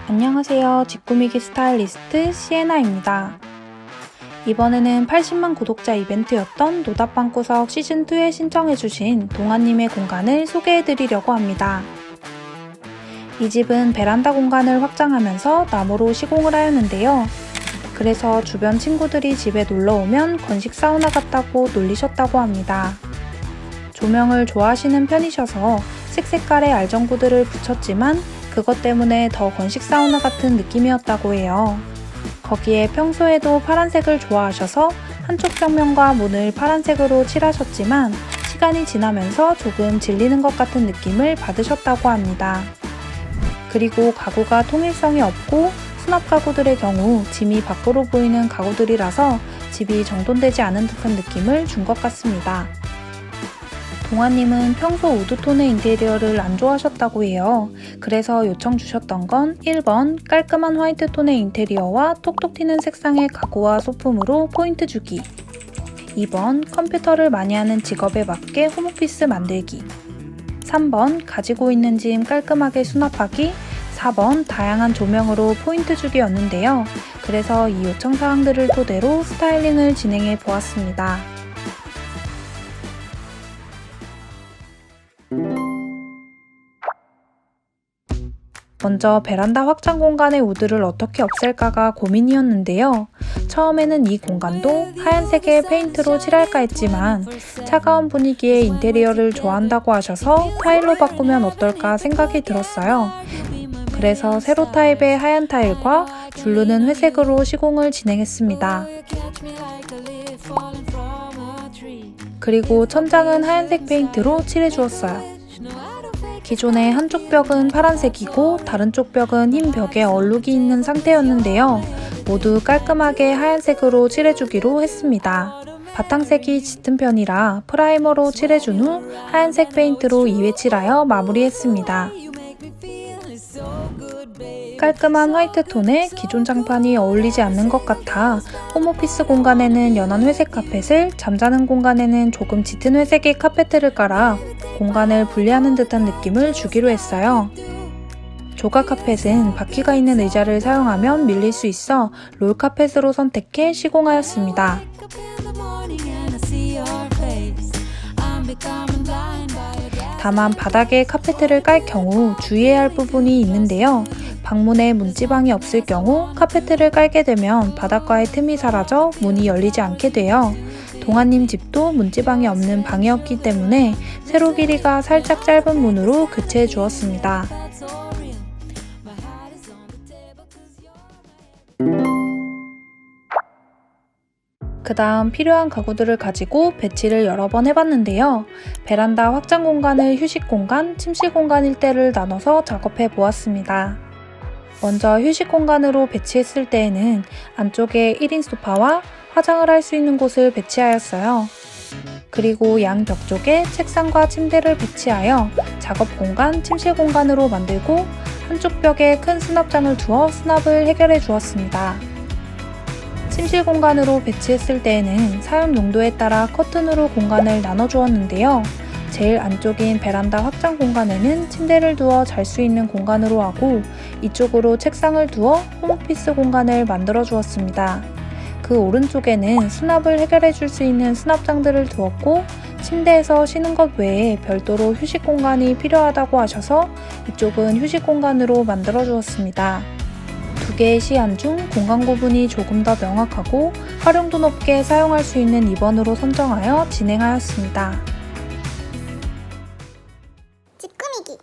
안녕하세요. 집꾸미기 스타일리스트 시에나입니다. 이번에는 80만 구독자 이벤트였던 노답방구석 시즌2에 신청해주신 동아님의 공간을 소개해드리려고 합니다. 이 집은 베란다 공간을 확장하면서 나무로 시공을 하였는데요. 그래서 주변 친구들이 집에 놀러오면 건식 사우나 같다고 놀리셨다고 합니다. 조명을 좋아하시는 편이셔서 색색깔의 알전구들을 붙였지만 그것 때문에 더 건식 사우나 같은 느낌이었다고 해요. 거기에 평소에도 파란색을 좋아하셔서 한쪽 벽면과 문을 파란색으로 칠하셨지만 시간이 지나면서 조금 질리는 것 같은 느낌을 받으셨다고 합니다. 그리고 가구가 통일성이 없고 수납 가구들의 경우 짐이 밖으로 보이는 가구들이라서 집이 정돈되지 않은 듯한 느낌을 준 것 같습니다. 동아님은 평소 우드톤의 인테리어를 안 좋아하셨다고 해요. 그래서 요청 주셨던 건 1번 깔끔한 화이트톤의 인테리어와 톡톡 튀는 색상의 가구와 소품으로 포인트 주기, 2번 컴퓨터를 많이 하는 직업에 맞게 홈오피스 만들기, 3번 가지고 있는 짐 깔끔하게 수납하기, 4번 다양한 조명으로 포인트 주기였는데요. 그래서 이 요청사항들을 토대로 스타일링을 진행해 보았습니다. 먼저 베란다 확장 공간의 우드를 어떻게 없앨까가 고민이었는데요. 처음에는 이 공간도 하얀색의 페인트로 칠할까 했지만 차가운 분위기의 인테리어를 좋아한다고 하셔서 타일로 바꾸면 어떨까 생각이 들었어요. 그래서 세로 타입의 하얀 타일과 줄루는 회색으로 시공을 진행했습니다. 그리고 천장은 하얀색 페인트로 칠해주었어요. 기존의 한쪽 벽은 파란색이고 다른 쪽 벽은 흰 벽에 얼룩이 있는 상태였는데요. 모두 깔끔하게 하얀색으로 칠해주기로 했습니다. 바탕색이 짙은 편이라 프라이머로 칠해준 후 하얀색 페인트로 2회 칠하여 마무리했습니다. 깔끔한 화이트 톤에 기존 장판이 어울리지 않는 것 같아 홈오피스 공간에는 연한 회색 카펫을, 잠자는 공간에는 조금 짙은 회색의 카페트를 깔아 공간을 분리하는 듯한 느낌을 주기로 했어요. 조각 카펫은 바퀴가 있는 의자를 사용하면 밀릴 수 있어 롤 카펫으로 선택해 시공하였습니다. 다만 바닥에 카페트를 깔 경우 주의해야 할 부분이 있는데요. 방문에 문지방이 없을 경우 카페트를 깔게 되면 바닥과의 틈이 사라져 문이 열리지 않게 돼요. 동아님 집도 문지방이 없는 방이었기 때문에 세로 길이가 살짝 짧은 문으로 교체해 주었습니다. 그 다음 필요한 가구들을 가지고 배치를 여러 번 해봤는데요. 베란다 확장 공간을 휴식 공간, 침실 공간 일대를 나눠서 작업해 보았습니다. 먼저 휴식 공간으로 배치했을 때에는 안쪽에 1인 소파와 화장을 할 수 있는 곳을 배치하였어요. 그리고 양 벽 쪽에 책상과 침대를 배치하여 작업 공간, 침실 공간으로 만들고 한쪽 벽에 큰 수납장을 두어 수납을 해결해 주었습니다. 침실 공간으로 배치했을 때에는 사용 용도에 따라 커튼으로 공간을 나눠 주었는데요. 제일 안쪽인 베란다 확장 공간에는 침대를 두어 잘 수 있는 공간으로 하고 이쪽으로 책상을 두어 홈오피스 공간을 만들어 주었습니다. 그 오른쪽에는 수납을 해결해 줄 수 있는 수납장들을 두었고 침대에서 쉬는 것 외에 별도로 휴식 공간이 필요하다고 하셔서 이쪽은 휴식 공간으로 만들어 주었습니다. 두 개의 시안 중 공간 구분이 조금 더 명확하고 활용도 높게 사용할 수 있는 2번으로 선정하여 진행하였습니다. 집꾸미기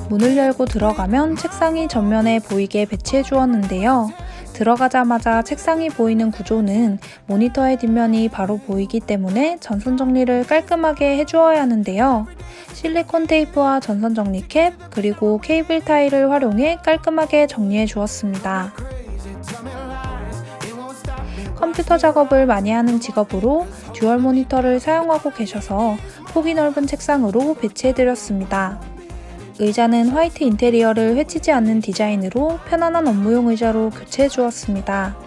문을 열고 들어가면 책상이 전면에 보이게 배치해 주었는데요. 들어가자마자 책상이 보이는 구조는 모니터의 뒷면이 바로 보이기 때문에 전선 정리를 깔끔하게 해주어야 하는데요. 실리콘 테이프와 전선 정리 캡, 그리고 케이블 타일을 활용해 깔끔하게 정리해 주었습니다. 컴퓨터 작업을 많이 하는 직업으로 듀얼 모니터를 사용하고 계셔서 폭이 넓은 책상으로 배치해드렸습니다. 의자는 화이트 인테리어를 해치지 않는 디자인으로 편안한 업무용 의자로 교체해 주었습니다.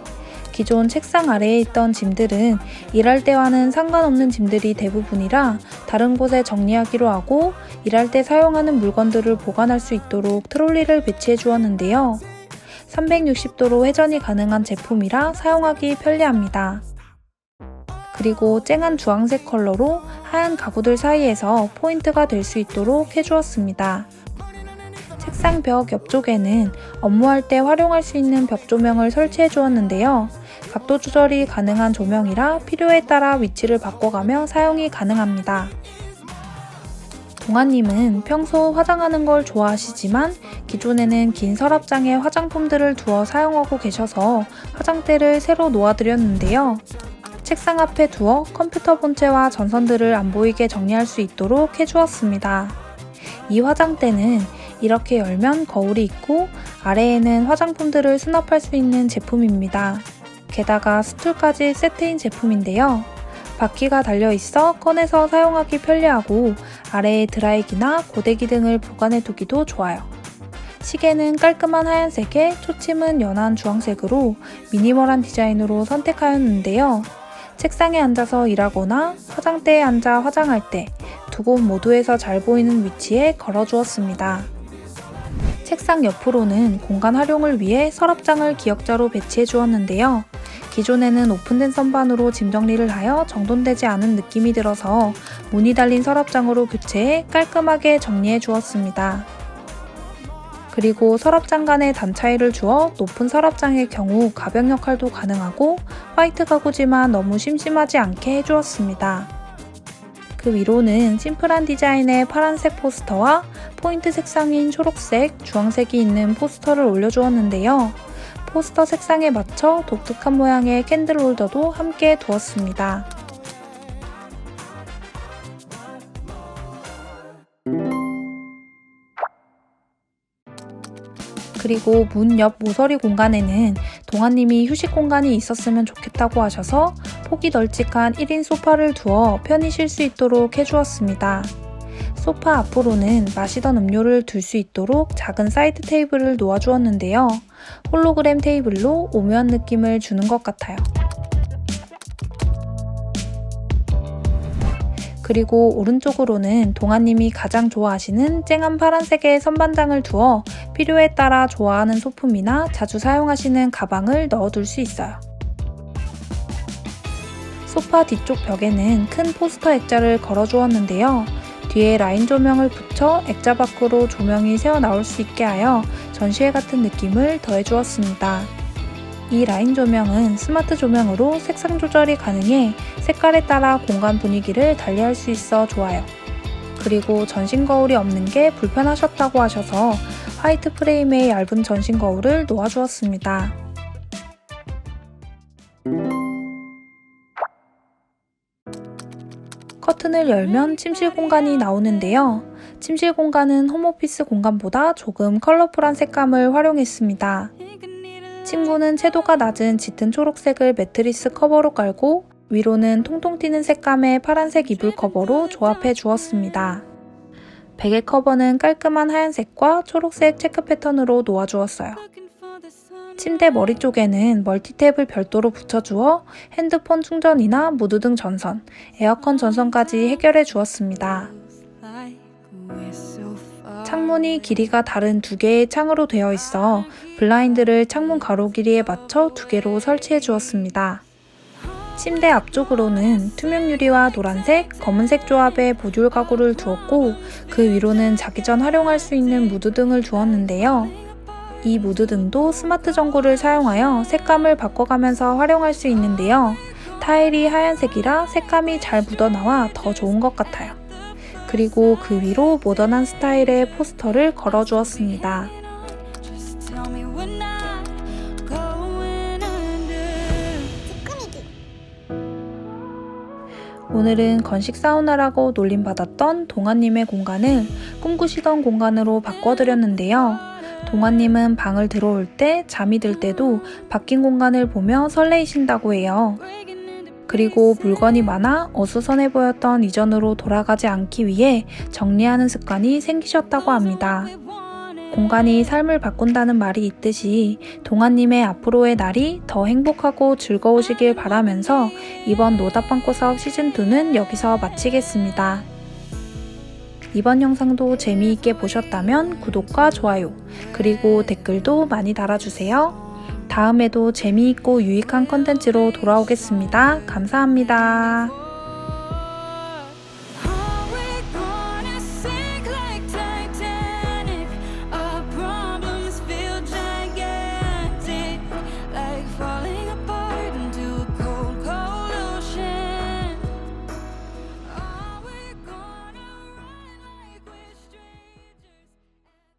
기존 책상 아래에 있던 짐들은 일할 때와는 상관없는 짐들이 대부분이라 다른 곳에 정리하기로 하고 일할 때 사용하는 물건들을 보관할 수 있도록 트롤리를 배치해 주었는데요. 360도로 회전이 가능한 제품이라 사용하기 편리합니다. 그리고 쨍한 주황색 컬러로 하얀 가구들 사이에서 포인트가 될 수 있도록 해주었습니다. 책상 벽 옆쪽에는 업무할 때 활용할 수 있는 벽 조명을 설치해 주었는데요. 각도 조절이 가능한 조명이라 필요에 따라 위치를 바꿔가며 사용이 가능합니다. 동아님은 평소 화장하는 걸 좋아하시지만 기존에는 긴 서랍장에 화장품들을 두어 사용하고 계셔서 화장대를 새로 놓아드렸는데요. 책상 앞에 두어 컴퓨터 본체와 전선들을 안 보이게 정리할 수 있도록 해주었습니다. 이 화장대는 이렇게 열면 거울이 있고 아래에는 화장품들을 수납할 수 있는 제품입니다. 게다가 스툴까지 세트인 제품인데요. 바퀴가 달려있어 꺼내서 사용하기 편리하고 아래에 드라이기나 고데기 등을 보관해 두기도 좋아요. 시계는 깔끔한 하얀색에 초침은 연한 주황색으로 미니멀한 디자인으로 선택하였는데요. 책상에 앉아서 일하거나 화장대에 앉아 화장할 때 두 곳 모두에서 잘 보이는 위치에 걸어주었습니다. 책상 옆으로는 공간 활용을 위해 서랍장을 기역자로 배치해 주었는데요. 기존에는 오픈된 선반으로 짐 정리를 하여 정돈되지 않은 느낌이 들어서 문이 달린 서랍장으로 교체해 깔끔하게 정리해 주었습니다. 그리고 서랍장 간에 단 차이를 주어 높은 서랍장의 경우 가벽 역할도 가능하고 화이트 가구지만 너무 심심하지 않게 해주었습니다. 그 위로는 심플한 디자인의 파란색 포스터와 포인트 색상인 초록색, 주황색이 있는 포스터를 올려주었는데요. 포스터 색상에 맞춰 독특한 모양의 캔들 홀더도 함께 두었습니다. 그리고 문 옆 모서리 공간에는 동아님이 휴식 공간이 있었으면 좋겠다고 하셔서 폭이 널찍한 1인 소파를 두어 편히 쉴 수 있도록 해주었습니다. 소파 앞으로는 마시던 음료를 둘 수 있도록 작은 사이드 테이블을 놓아주었는데요. 홀로그램 테이블로 오묘한 느낌을 주는 것 같아요. 그리고 오른쪽으로는 동아님이 가장 좋아하시는 쨍한 파란색의 선반장을 두어 필요에 따라 좋아하는 소품이나 자주 사용하시는 가방을 넣어둘 수 있어요. 소파 뒤쪽 벽에는 큰 포스터 액자를 걸어주었는데요. 뒤에 라인 조명을 붙여 액자 밖으로 조명이 새어나올 수 있게 하여 전시회 같은 느낌을 더해주었습니다. 이 라인 조명은 스마트 조명으로 색상 조절이 가능해 색깔에 따라 공간 분위기를 달리할 수 있어 좋아요. 그리고 전신 거울이 없는 게 불편하셨다고 하셔서 화이트 프레임의 얇은 전신 거울을 놓아주었습니다. 커튼을 열면 침실 공간이 나오는데요. 침실 공간은 홈오피스 공간보다 조금 컬러풀한 색감을 활용했습니다. 침구는 채도가 낮은 짙은 초록색을 매트리스 커버로 깔고 위로는 통통 튀는 색감의 파란색 이불 커버로 조합해 주었습니다. 베개 커버는 깔끔한 하얀색과 초록색 체크 패턴으로 놓아주었어요. 침대 머리 쪽에는 멀티탭을 별도로 붙여주어 핸드폰 충전이나 무드 등 전선, 에어컨 전선까지 해결해 주었습니다. 창문이 길이가 다른 두 개의 창으로 되어 있어 블라인드를 창문 가로 길이에 맞춰 두 개로 설치해 주었습니다. 침대 앞쪽으로는 투명 유리와 노란색, 검은색 조합의 모듈 가구를 두었고 그 위로는 자기 전 활용할 수 있는 무드 등을 두었는데요. 이 무드 등도 스마트 전구를 사용하여 색감을 바꿔가면서 활용할 수 있는데요. 타일이 하얀색이라 색감이 잘 묻어나와 더 좋은 것 같아요. 그리고 그 위로 모던한 스타일의 포스터를 걸어주었습니다. 오늘은 건식 사우나라고 놀림받았던 동아님의 공간을 꿈꾸시던 공간으로 바꿔드렸는데요. 동아님은 방을 들어올 때 잠이 들 때도 바뀐 공간을 보며 설레이신다고 해요. 그리고 물건이 많아 어수선해 보였던 이전으로 돌아가지 않기 위해 정리하는 습관이 생기셨다고 합니다. 공간이 삶을 바꾼다는 말이 있듯이 동아님의 앞으로의 날이 더 행복하고 즐거우시길 바라면서 이번 노답방구석 시즌2는 여기서 마치겠습니다. 이번 영상도 재미있게 보셨다면 구독과 좋아요, 그리고 댓글도 많이 달아주세요. 다음에도 재미있고 유익한 컨텐츠로 돌아오겠습니다. 감사합니다.